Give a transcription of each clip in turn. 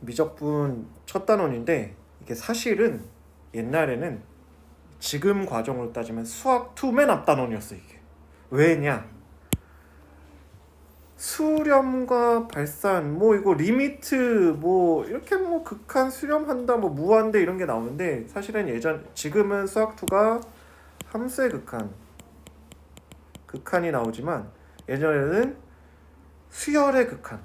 미적분 첫 단원인데 이게 사실은 옛날에는 지금 과정으로 따지면 수학 2 맨 앞 단원이었어 이게. 왜냐? 수렴과 발산 뭐 이거 리미트 뭐 이렇게 뭐 극한 수렴한다 뭐 무한대 이런 게 나오는데 사실은 지금은 수학 2가 함수의 극한이 나오지만 예전에는 수열의 극한.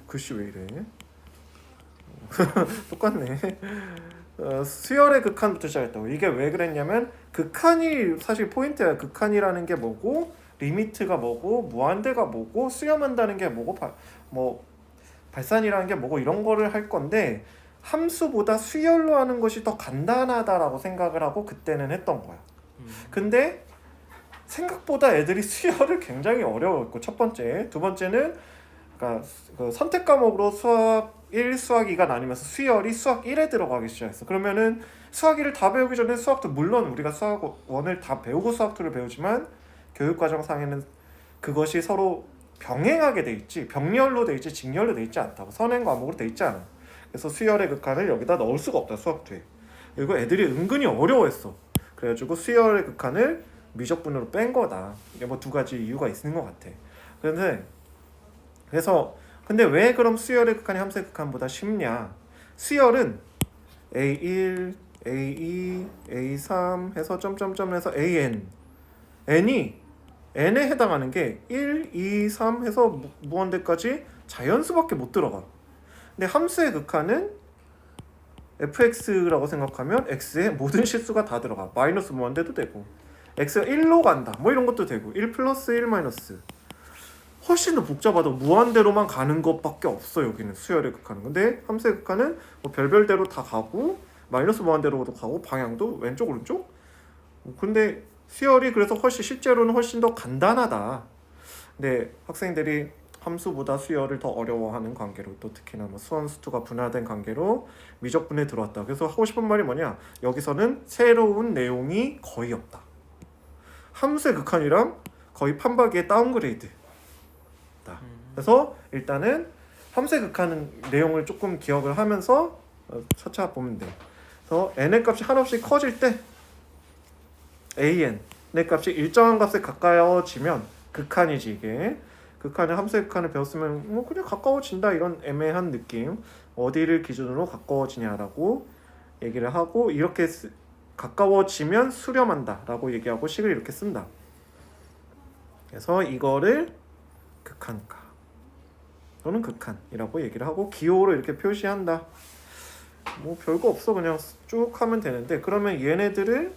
글씨 왜 이래? 똑같네. 수열의 극한부터 시작했다고. 이게 왜 그랬냐면 극한이 사실 포인트야. 극한이라는 게 뭐고 리미트가 뭐고 무한대가 뭐고 수렴한다는 게 뭐고 뭐 발산이라는 게 뭐고 이런 거를 할 건데 함수보다 수열로 하는 것이 더 간단하다라고 생각을 하고 그때는 했던 거야. 근데 생각보다 애들이 수열을 굉장히 어려워했고 첫 번째, 두 번째는 그러니까 그 선택 과목으로 수학 1, 수학 2가 나뉘면서 수열이 수학 1에 들어가기 시작했어. 그러면은 수학 1을 다 배우기 전에 수학도 물론 우리가 수학 1을 다 배우고 수학 2를 배우지만 교육과정상에는 그것이 서로 병행하게 돼 있지 병렬로 돼 있지 직렬로 돼 있지 않다고. 선행 과목으로 돼 있지 않아. 그래서 수열의 극한을 여기다 넣을 수가 없다 수학 2에. 그리고 애들이 은근히 어려워했어. 그래가지고 수열의 극한을 미적분으로 뺀 거다. 이게 뭐 두 가지 이유가 있는 것 같아. 근데 왜 그럼 수열의 극한이 함수의 극한보다 쉽냐? 수열은 A1, A2, A3 해서 점점점 해서 AN n이 n에 해당하는 게 1, 2, 3 해서 무한대까지 자연수밖에 못 들어가. 근데 함수의 극한은 fx라고 생각하면 x의 모든 실수가 다 들어가. 마이너스 무한대도 되고 x가 1로 간다 뭐 이런 것도 되고 1 플러스 1 마이너스 훨씬 더 복잡하다. 무한대로만 가는 것밖에 없어 여기는 수열의 극한은. 근데 함수의 극한은 뭐 별별대로 다 가고 마이너스 무한대로도 가고 방향도 왼쪽 오른쪽. 근데 수열이 그래서 실제로는 훨씬 더 간단하다. 근데 학생들이 함수보다 수열을 더 어려워하는 관계로 또 특히나 뭐 수원 수투가 분화된 관계로 미적분에 들어왔다. 그래서 하고 싶은 말이 뭐냐? 여기서는 새로운 내용이 거의 없다. 함수의 극한이랑 거의 판박이의 다운그레이드. 그래서 일단은 함수의 극한 내용을 조금 기억을 하면서 차차 보면 돼. 그래서 n의 값이 한없이 커질 때 an의 값이 일정한 값에 가까워지면 극한이지 이게. 극한을 함수의 극한을 배웠으면 뭐 그냥 가까워진다 이런 애매한 느낌. 어디를 기준으로 가까워지냐라고 얘기를 하고 이렇게 가까워지면 수렴한다라고 얘기하고 식을 이렇게 쓴다. 그래서 이거를 극한가 또는 극한이라고 얘기를 하고 기호로 이렇게 표시한다. 뭐 별거 없어. 그냥 쭉 하면 되는데 그러면 얘네들을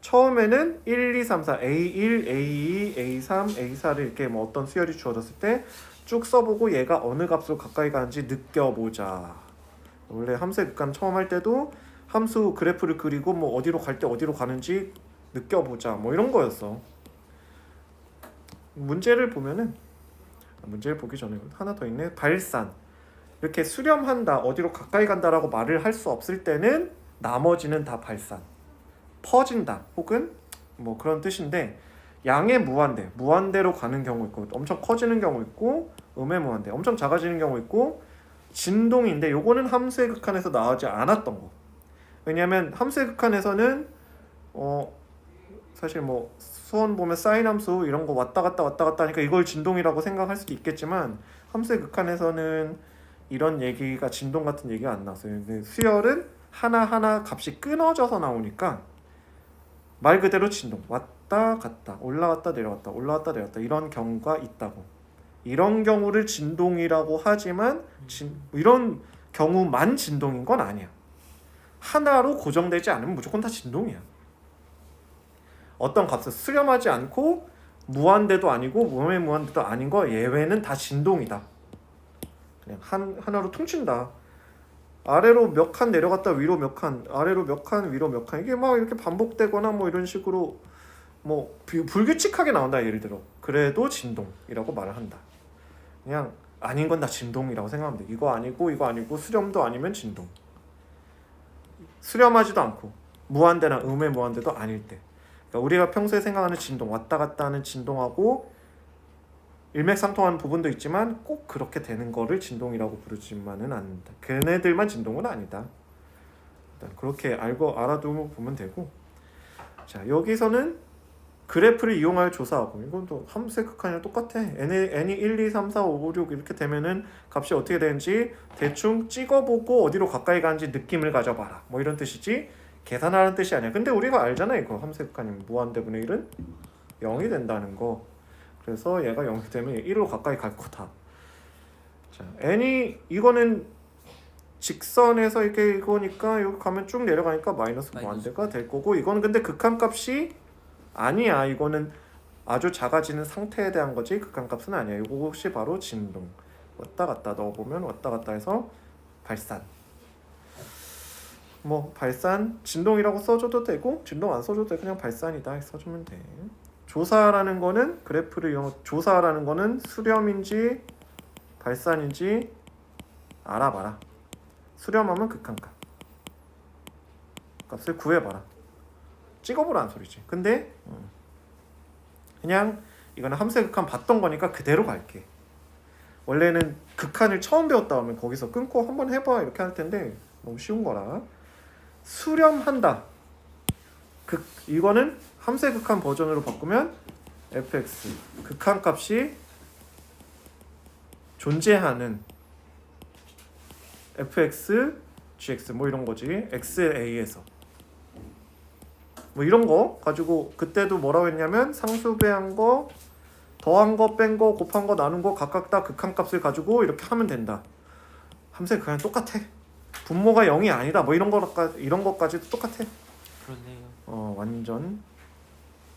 처음에는 1, 2, 3, 4 A1, A2, A3, A4를 이렇게 뭐 어떤 수열이 주어졌을 때 쭉 써보고 얘가 어느 값으로 가까이 가는지 느껴보자. 원래 함수의 극한 처음 할 때도 함수 그래프를 그리고 뭐 어디로 갈 때 어디로 가는지 느껴보자 뭐 이런 거였어. 문제를 보면은 문제를 보기 전에 하나 더 있네. 발산. 이렇게 수렴한다 어디로 가까이 간다라고 말을 할 수 없을 때는 나머지는 다 발산. 퍼진다 혹은 뭐 그런 뜻인데 양의 무한대로 가는 경우 있고 엄청 커지는 경우 있고 음의 무한대 엄청 작아지는 경우 있고 진동인데 요거는 함수의 극한에서 나오지 않았던 거. 왜냐하면 함수의 극한에서는 사실 뭐 수원 보면 사인 함수 이런 거 왔다 갔다 하니까 이걸 진동이라고 생각할 수도 있겠지만 함수의 극한에서는 이런 얘기가 진동 같은 얘기가 안 나왔어요. 근데 수열은 하나하나 값이 끊어져서 나오니까 말 그대로 진동 왔다 갔다 올라갔다 내려갔다 이런 경우가 있다고. 이런 경우를 진동이라고 하지만 이런 경우만 진동인 건 아니야. 하나로 고정되지 않으면 무조건 다 진동이야. 어떤 값을 수렴하지 않고 무한대도 아니고 무의 무한대도 아닌 거 예외는 다 진동이다. 그냥 하나로 퉁친다. 아래로 몇 칸 내려갔다 위로 몇 칸, 아래로 몇 칸 위로 몇 칸, 이게 막 이렇게 반복되거나 뭐 이런 식으로 뭐 불규칙하게 나온다 예를 들어. 그래도 진동이라고 말을 한다. 그냥 아닌 건 다 진동이라고 생각하면 돼. 이거 아니고 수렴도 아니면 진동. 수렴하지도 않고 무한대나 음의 무한대도 아닐 때. 그러니까 우리가 평소에 생각하는 진동, 왔다 갔다 하는 진동하고 일맥상통하는 부분도 있지만 꼭 그렇게 되는 거를 진동이라고 부르지만은 않는다. 걔네들만 진동은 아니다. 일단 그렇게 알아두고 보면 되고. 자, 여기서는 그래프를 이용하여 조사하고, 이건 또 함수의 극한이랑 똑같아. n이 1, 2, 3, 4, 5, 6 이렇게 되면은 값이 어떻게 되는지 대충 찍어보고 어디로 가까이 가는지 느낌을 가져봐라, 뭐 이런 뜻이지 계산하라는 뜻이 아니야. 근데 우리가 알잖아, 이거 함수의 극한이면 무한대분의 1은 0이 된다는 거. 그래서 얘가 0이 되면 1로 가까이 갈 거다. 자, 이거는 직선에서 이렇게 이거니까 여기 가면 쭉 내려가니까 마이너스 무한대가 될 거고, 이거는 근데 극한값이 아니야. 이거는 아주 작아지는 상태에 대한 거지 극한값은 아니야. 이것이 바로 진동. 왔다 갔다 넣어보면 왔다 갔다 해서 발산. 뭐 발산 진동이라고 써줘도 되고 진동 안 써줘도 돼. 그냥 발산이다 써주면 돼. 조사라는 거는 그래프를 조사라는 거는 수렴인지 발산인지 알아봐라. 수렴하면 극한값 값을 구해봐라. 찍어보라는 소리지. 근데 그냥 이거는 함수의 극한 봤던 거니까 그대로 갈게. 원래는 극한을 처음 배웠다 하면 거기서 끊고 한번 해봐 이렇게 할 텐데 너무 쉬운 거라. 수렴한다. 이거는 함수의 극한 버전으로 바꾸면 fx 극한값이 존재하는 fx, gx 뭐 이런 거지. xa에서 뭐 이런 거 가지고 그때도 뭐라고 했냐면 상수배한 거, 더한 거, 뺀 거, 곱한 거, 나눈 거 각각 다 극한값을 가지고 이렇게 하면 된다. 함수의 극한은 똑같아. 분모가 0이 아니다. 뭐 이런 것까지도 똑같아. 그렇네요. 완전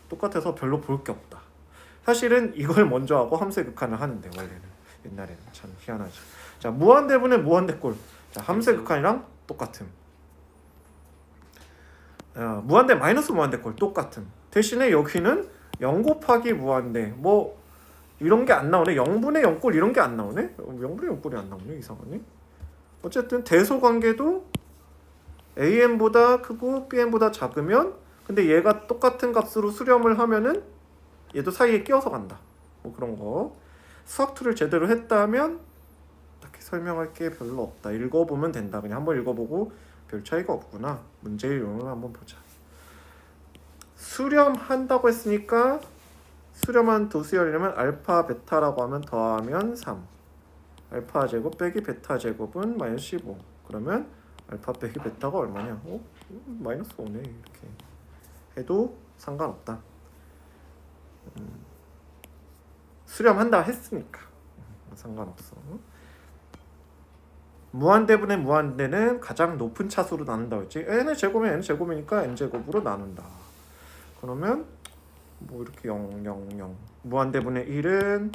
똑같아서 별로 볼 게 없다. 사실은 이걸 먼저 하고 함수의 극한을 하는데 원래는 옛날에는 참 희한하지. 자, 무한대분의 무한대꼴. 자, 함수의 극한이랑 똑같음. 무한대 마이너스 무한대꼴 똑같음. 대신에 여기는 0 곱하기 무한대 뭐 이런 게 안 나오네. 0분의 0꼴 이런 게 안 나오네. 0분의 0꼴이 안 나오네. 이상하네. 어쨌든 대소관계도 AN보다 크고 BN보다 작으면, 근데 얘가 똑같은 값으로 수렴을 하면은 얘도 사이에 끼어서 간다. 뭐 그런 거. 수학2를 제대로 했다면 딱히 설명할 게 별로 없다. 읽어보면 된다. 그냥 한번 읽어보고 별 차이가 없구나. 문제의 내용을 한번 보자. 수렴한다고 했으니까 수렴한 도수열이라면 알파 베타라고 하면 더하면 3. 알파 제곱 빼기 베타 제곱은 마이너스 15. 그러면 알파 빼기 베타가 얼마냐? 마이너스 5네. 이렇게 해도 상관없다. 수렴한다 했으니까 상관없어. 무한대분의 무한대는 가장 높은 차수로 나눈다고 했지. n의 제곱이면 n 제곱이니까 n 제곱으로 나눈다. 그러면 뭐 이렇게 0, 0, 0. 무한대분의 1은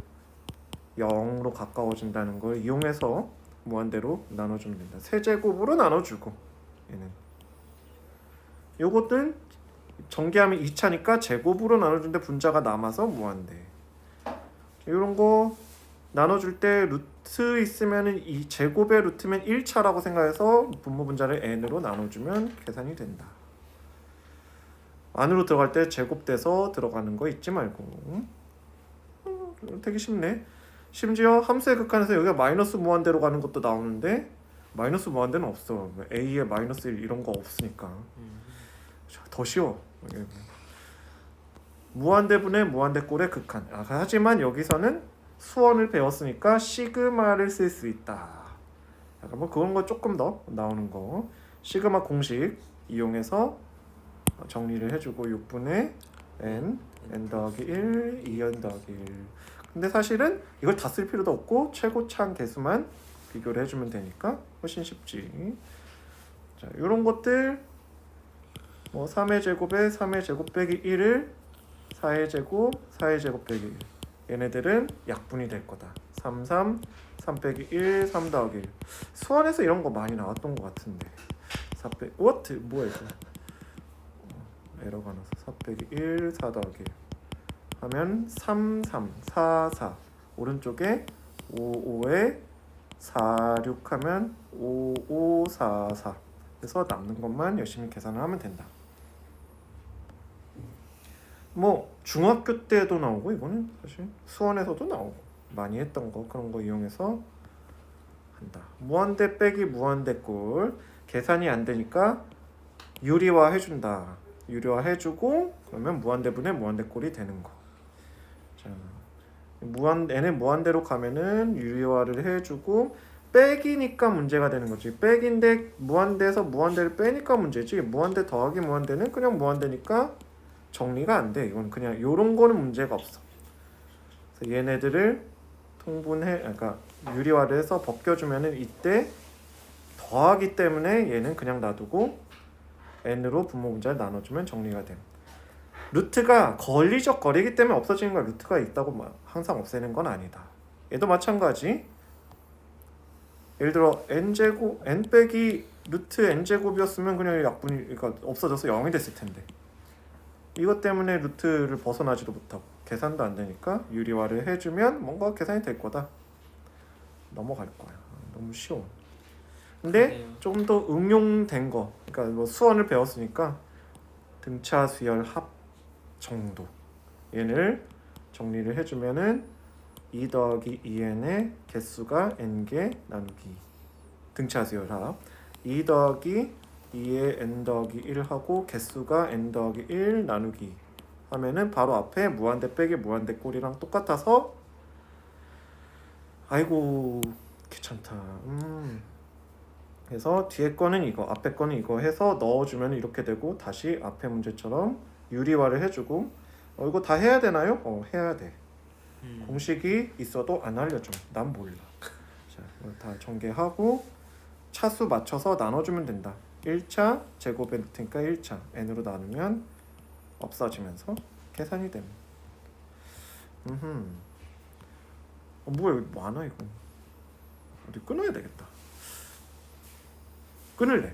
0으로 가까워진다는 걸 이용해서 무한대로 나눠주면 된다. 세제곱으로 나눠주고 얘는 요것은 전개하면 2차니까 제곱으로 나눠주는데 분자가 남아서 무한대. 이런 거 나눠줄 때 루트 있으면은 이 제곱의 루트면 1차라고 생각해서 분모 분자를 n으로 나눠주면 계산이 된다. 안으로 들어갈 때 제곱돼서 들어가는 거 잊지 말고. 되게 쉽네. 심지어 함수의 극한에서 여기가 마이너스 무한대로 가는 것도 나오는데 마이너스 무한대는 없어. a에 마이너스 1 이런 거 없으니까 더 쉬워. 무한대분의 무한대꼴의 극한. 하지만 여기서는 수원을 배웠으니까 시그마를 쓸 수 있다. 약간 뭐 그런 거 조금 더 나오는 거. 시그마 공식 이용해서 정리를 해주고 6분의 n 더하기 1, 2n 더하기 1. 근데 사실은 이걸 다 쓸 필요도 없고 최고차항 개수만 비교를 해주면 되니까 훨씬 쉽지. 자, 이런 것들 뭐 3의 제곱에 3의 제곱 빼기 1을 4의 제곱, 4의 제곱 빼기 1. 얘네들은 약분이 될 거다. 3, 3, 3 빼기 1, 3 더하기 1. 수원에서 이런 거 많이 나왔던 것 같은데. 4 빼기 what? 뭐야 이거? 에러가 나서 4 빼기 1, 4 더하기 1 하면 3, 3, 4, 4. 오른쪽에 5, 5에 4, 6 하면 5, 5, 4, 4. 그래서 남는 것만 열심히 계산을 하면 된다. 뭐 중학교 때도 나오고 이거는 사실 수원에서도 나오고 많이 했던 거 그런 거 이용해서 한다. 무한대 빼기 무한대 꼴 계산이 안 되니까 유리화 해준다. 유리화 해주고 그러면 무한대분의 무한대 꼴이 되는 거. 자, n의 무한대로 가면은 유리화를 해주고 빼기니까 문제가 되는 거지. 빼기인데 무한대에서 무한대를 빼니까 문제지. 무한대 더하기 무한대는 그냥 무한대니까 정리가 안 돼. 이건 그냥 요런 거는 문제가 없어. 그래서 얘네들을 통분해, 그러니까 유리화를 해서 벗겨주면은 이때 더하기 때문에 얘는 그냥 놔두고 n으로 분모 분자를 나눠주면 정리가 돼. 루트가 걸리적 거리기 때문에 없어지는 거야. 루트가 있다고 항상 없애는 건 아니다. 얘도 마찬가지. 예를 들어 n제곱 n 빼기 루트 n제곱이었으면 그냥 약분이 그러니까 없어져서 0이 됐을 텐데 이것 때문에 루트를 벗어나지도 못하고 계산도 안 되니까 유리화를 해주면 뭔가 계산이 될 거다. 넘어갈 거야. 너무 쉬워. 근데 그러네요. 조금 더 응용된 거, 그러니까 뭐 수원을 배웠으니까 등차 수열 합 정도 얘를 정리를 해주면은 2 더하기 2n의 개수가 n개 나누기 등차 수열 합 2 더하기 2의 n 더하기 1하고 개수가 n 더하기 1 나누기 하면은 바로 앞에 무한대 빼기 무한대 꼴이랑 똑같아서 아이고 귀찮다. 그래서 뒤에 거는 이거 앞에 거는 이거 해서 넣어주면 이렇게 되고 다시 앞에 문제처럼 유리화를 해주고 이거 다 해야 되나요? 해야 돼. 공식이 있어도 안 알려줘. 난 몰라. 자, 이거 다 전개하고 차수 맞춰서 나눠주면 된다. 1차 제곱에 넣으니까 1차 n으로 나누면 없어지면서 계산이 됩니다. 뭐야 여기 많아 이거. 어디 끊어야 되겠다. 끊을래.